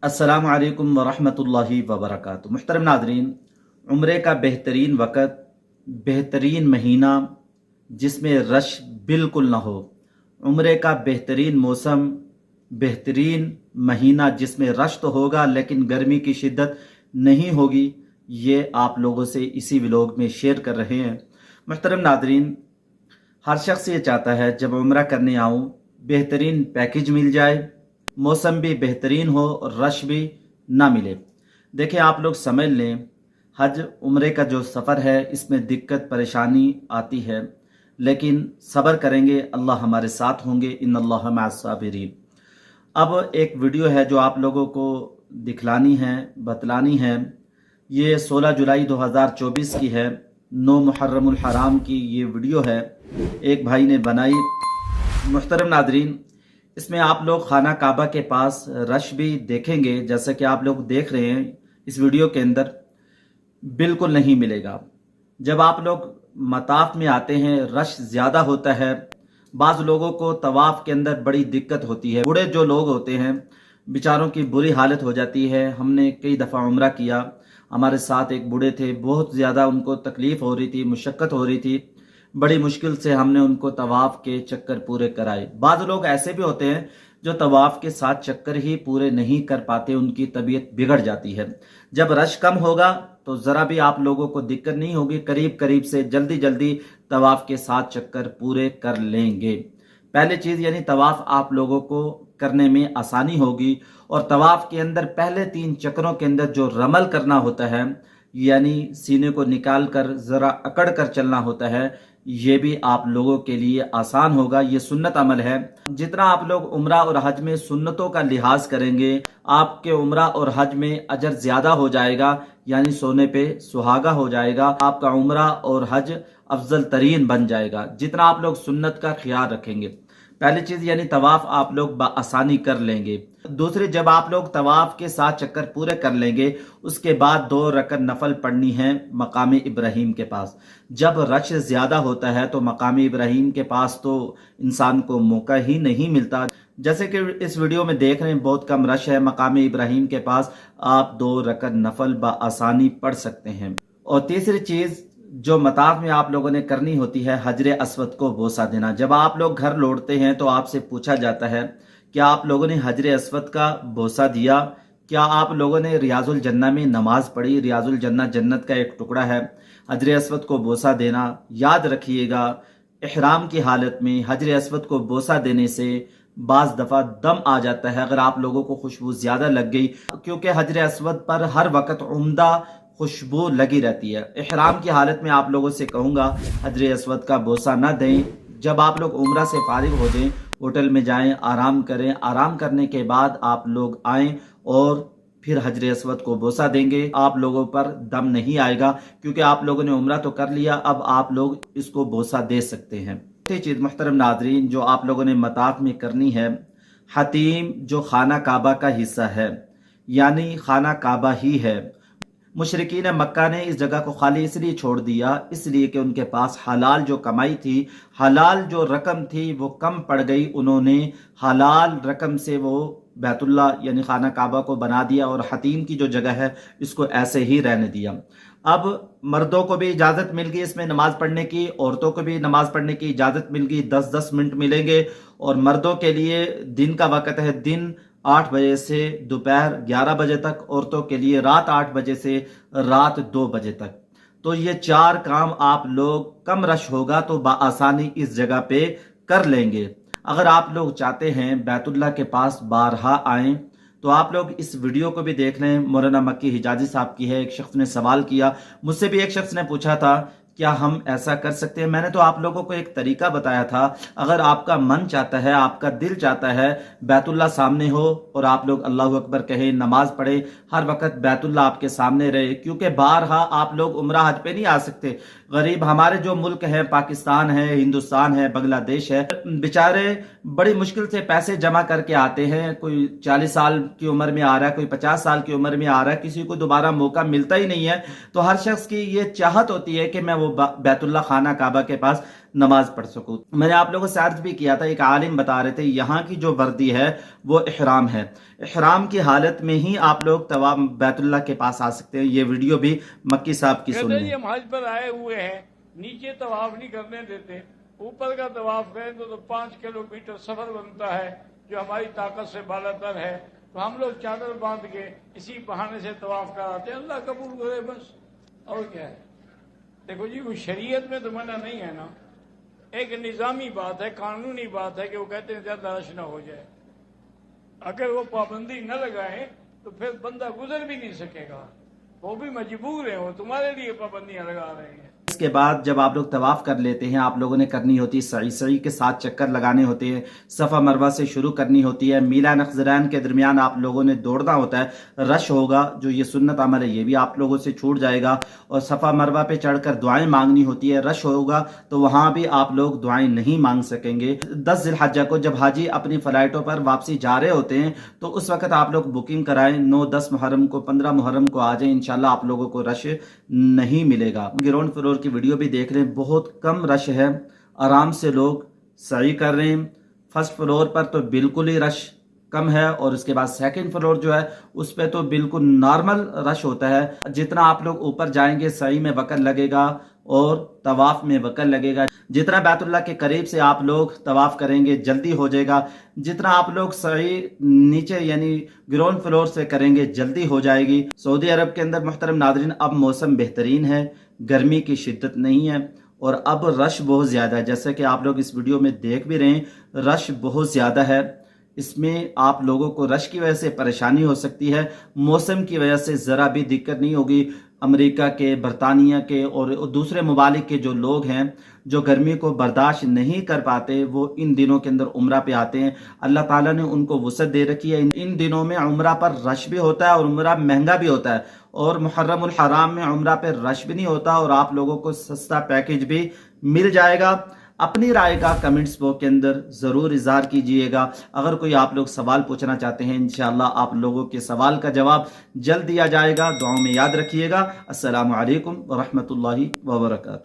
अस्सलामु अलैकुम वरहमतुल्लाहि वबरकातुहू। मुहतरम नादरीन, उम्रे का बेहतरीन वक़्त, बेहतरीन महीना जिसमें रश बिल्कुल ना हो, उम्रे का बेहतरीन मौसम, बेहतरीन महीना जिसमें रश तो होगा लेकिन गर्मी की शिद्दत नहीं होगी, ये आप लोगों से इसी व्लॉग में शेयर कर रहे हैं। मुहतरम नादरीन, हर शख्स ये चाहता है जब उम्रा करने आऊँ बेहतरीन पैकेज मिल जाए, मौसम भी बेहतरीन हो और रश भी ना मिले। देखिए, आप लोग समझ लें, हज उम्रे का जो सफ़र है इसमें दिक्कत परेशानी आती है, लेकिन सब्र करेंगे, अल्लाह हमारे साथ होंगे। इन्नल्लाह मअस-साबिरीन। अब एक वीडियो है जो आप लोगों को दिखलानी है, बतलानी है। ये 16 जुलाई 2024 की है, 9 मुहर्रमुल हराम की ये वीडियो है, एक भाई ने बनाई। मुहतरम नादरीन, इसमें आप लोग खाना काबा के पास रश भी देखेंगे, जैसे कि आप लोग देख रहे हैं इस वीडियो के अंदर, बिल्कुल नहीं मिलेगा। जब आप लोग मताफ में आते हैं रश ज़्यादा होता है, बाज़ लोगों को तवाफ़ के अंदर बड़ी दिक्कत होती है। बूढ़े जो लोग होते हैं बेचारों की बुरी हालत हो जाती है। हमने कई दफ़ा उम्रा किया, हमारे साथ एक बूढ़े थे, बहुत ज़्यादा उनको तकलीफ़ हो रही थी, मुशक्क़त हो रही थी, बड़ी मुश्किल से हमने उनको तवाफ़ के चक्कर पूरे कराए। बाद लोग ऐसे भी होते हैं जो तवाफ़ के 7 चक्कर ही पूरे नहीं कर पाते, उनकी तबीयत बिगड़ जाती है। जब रश कम होगा तो ज़रा भी आप लोगों को दिक्कत नहीं होगी, करीब करीब से जल्दी जल्दी तवाफ़ के 7 चक्कर पूरे कर लेंगे। पहली चीज़ यानी तवाफ़ आप लोगों को करने में आसानी होगी, और तवाफ़ के अंदर पहले 3 चक्रों के अंदर जो रमल करना होता है, यानी सीने को निकाल कर ज़रा अकड़ कर चलना होता है, ये भी आप लोगों के लिए आसान होगा। ये सुन्नत अमल है। जितना आप लोग उम्रा और हज में सुन्नतों का लिहाज करेंगे, आपके उम्रा और हज में अजर ज़्यादा हो जाएगा, यानी सोने पे सुहागा हो जाएगा। आपका उम्रा और हज अफजल तरीन बन जाएगा जितना आप लोग सुन्नत का ख्याल रखेंगे। पहली चीज़ यानी तवाफ़ आप लोग आसानी कर लेंगे। दूसरी, जब आप लोग तवाफ़ के 7 चक्कर पूरे कर लेंगे, उसके बाद 2 रकत नफल पढ़नी है मकाम इब्राहीम के पास। जब रश ज़्यादा होता है तो मकाम इब्राहीम के पास तो इंसान को मौका ही नहीं मिलता। जैसे कि इस वीडियो में देख रहे हैं, बहुत कम रश है मकाम इब्राहीम के पास, आप 2 रकत नफल बआसानी पढ़ सकते हैं। और तीसरी चीज़ जो मताफ में आप लोगों ने करनी होती है, हजरे अस्वद को बोसा देना। जब आप लोग घर लौटते हैं तो आपसे पूछा जाता है क्या आप लोगों ने हजरे अस्वद का बोसा दिया, क्या आप लोगों ने रियाजुल जन्ना में नमाज पढ़ी। रियाजुल जन्ना जन्नत का एक टुकड़ा है। हजरे अस्वद को बोसा देना याद रखिएगा। इहराम की हालत में हजरे अस्वद को बोसा देने से बाज़ दफ़ा दम आ जाता है, अगर आप लोगों को खुशबू ज़्यादा लग गई, क्योंकि हजरे अस्वद पर हर वक्त उम्दा खुशबू लगी रहती है। इहराम की हालत में आप लोगों से कहूँगा हजरे अस्वद का बोसा न दें। जब आप लोग उम्रा से फारिग हो दें, होटल में जाएं, आराम करें, आराम करने के बाद आप लोग आएँ और फिर हजरे अस्वद को बोसा देंगे। आप लोगों पर दम नहीं आएगा, क्योंकि आप लोगों ने उम्रा तो कर लिया, अब आप लोग इसको बोसा दे सकते हैं। तीसरी चीज़ मुहतरम नादरीन जो आप लोगों ने मताफ में करनी है, हतीम जो खाना काबा का हिस्सा है, यानी खाना काबा ही है। मुशरिकीन मक्का ने इस जगह को खाली इसलिए छोड़ दिया, इसलिए कि उनके पास हलाल जो कमाई थी, हलाल जो रकम थी वो कम पड़ गई। उन्होंने हलाल रकम से वो बैतुल्ला यानी खाना काबा को बना दिया, और हतीम की जो जगह है इसको ऐसे ही रहने दिया। अब मर्दों को भी इजाज़त मिल गई इसमें नमाज पढ़ने की, औरतों को भी नमाज पढ़ने की इजाज़त मिल गई। 10-10 मिनट मिलेंगे, और मर्दों के लिए दिन का वक़्त है, दिन 8 बजे से दोपहर 11 बजे तक, औरतों के लिए रात 8 बजे से रात 2 बजे तक। तो ये 4 काम आप लोग, कम रश होगा तो बआसानी इस जगह पे कर लेंगे। अगर आप लोग चाहते हैं बैतुल्ला के पास बारहा आएँ तो आप लोग इस वीडियो को भी देख लें। मौलाना मक्की हिजाजी साहब की है। एक शख्स ने सवाल किया, मुझसे भी एक शख्स ने पूछा था क्या हम ऐसा कर सकते हैं। मैंने तो आप लोगों को एक तरीका बताया था। अगर आपका मन चाहता है, आपका दिल चाहता है बैतुल्ला सामने हो और आप लोग अल्लाहु अकबर कहें, नमाज पढ़े, हर वक्त बैतुल्ला आपके सामने रहे, क्योंकि बारहा आप लोग उम्रा हज पे नहीं आ सकते। गरीब हमारे जो मुल्क है, पाकिस्तान है, हिंदुस्तान है, बांग्लादेश है, बेचारे बड़ी मुश्किल से पैसे जमा करके आते हैं। कोई 40 साल की उम्र में आ रहा है, कोई 50 साल की उम्र में आ रहा है, किसी को दोबारा मौका मिलता ही नहीं है। तो हर शख्स की ये चाहत होती है कि मैं वो बैतुल्ला खाना काबा के पास नमाज पढ़ सकूँ। मैंने आप लोगों से अर्ज भी किया था, एक आलिम बता रहे थे यहाँ की जो वर्दी है वो इहराम है, इहराम की हालत में ही आप लोग तवाफ बैतुल्ला के पास आ सकते हैं। ये वीडियो भी मक्की साहब की सुनिए। हम हज पर आए हुए हैं, नीचे तवाफ नहीं करने देते, ऊपर का तवाफ करें तो 5 किलोमीटर सफर बनता है जो हमारी ताकत से बालातर है। तो हम लोग चादर बांध के इसी बहाने से तवाफ कराते हैं, अल्लाह कबूल करे बस, और क्या है। देखो जी, वो शरीयत में तो मना नहीं है ना, एक निजामी बात है, कानूनी बात है कि वो कहते हैं ज्यादा रश ना हो जाए। अगर वो पाबंदी न लगाए तो फिर बंदा गुजर भी नहीं सकेगा, वो भी मजबूर है, वो तुम्हारे लिए पाबंदियां लगा रहे हैं। इसके बाद जब आप लोग तवाफ कर लेते हैं, आप लोगों ने करनी होती है सई, सई के 7 चक्कर लगाने होते हैं, सफ़ा मरवा से शुरू करनी होती है, मीला नखजरान के दरमियान आप लोगों ने दौड़ना होता है, रश होगा, जो ये सुन्नत अमल है ये भी आप लोगों से छूट जाएगा। और सफ़ा मरवा पे चढ़कर दुआएं मांगनी होती है, रश होगा तो वहाँ भी आप लोग दुआएं नहीं मांग सकेंगे। 10 ज़िलहज्जा को जब हाजी अपनी फ़्लाइटों पर वापसी जा रहे होते हैं तो उस वक्त आप लोग बुकिंग कराएं, 9-10 मुहर्रम को, 15 मुहर्रम को आ जाए, इंशाल्लाह आप लोगों को रश नहीं मिलेगा। ग्राउंड फ्लोर की वीडियो भी देख रहे हैं, बहुत कम रश है, आराम से लोग सही कर रहे हैं। फर्स्ट फ्लोर पर तो बिल्कुल ही रश कम है, और उसके बाद सेकंड फ्लोर जो है उस पे तो बिल्कुल नॉर्मल रश होता है। जितना आप लोग ऊपर जाएंगे सही में वक्त लगेगा और तवाफ में वक्त लगेगा। जितना बैतुल्ला के करीब से आप लोग तवाफ करेंगे जल्दी हो जाएगा, जितना आप लोग सही नीचे यानी ग्राउंड फ्लोर से करेंगे जल्दी हो जाएगी। सऊदी अरब के अंदर मुहतरम नादरीन अब मौसम बेहतरीन है, गर्मी की शिद्दत नहीं है और अब रश बहुत ज़्यादा है। जैसे कि आप लोग इस वीडियो में देख भी रहे हैं, रश बहुत ज़्यादा है। इसमें आप लोगों को रश की वजह से परेशानी हो सकती है, मौसम की वजह से ज़रा भी दिक्कत नहीं होगी। अमेरिका के, बरतानिया के और दूसरे ममालिक के जो लोग हैं जो गर्मी को बर्दाश्त नहीं कर पाते, वो इन दिनों के अंदर उम्रा पे आते हैं। अल्लाह ताला ने उनको वुसअत दे रखी है। इन दिनों में उम्रा पर रश भी होता है और उम्रा महंगा भी होता है, और मुहर्रमुल हराम में उम्रा पे रश भी नहीं होता और आप लोगों को सस्ता पैकेज भी मिल जाएगा। अपनी राय का कमेंट्स बॉक्स के अंदर ज़रूर इज़हार कीजिएगा। अगर कोई आप लोग सवाल पूछना चाहते हैं, इंशाअल्लाह आप लोगों के सवाल का जवाब जल्द दिया जाएगा। दुआओं में याद रखिएगा। अस्सलामु अलैकुम व रहमतुल्लाहि व बरकातुहू।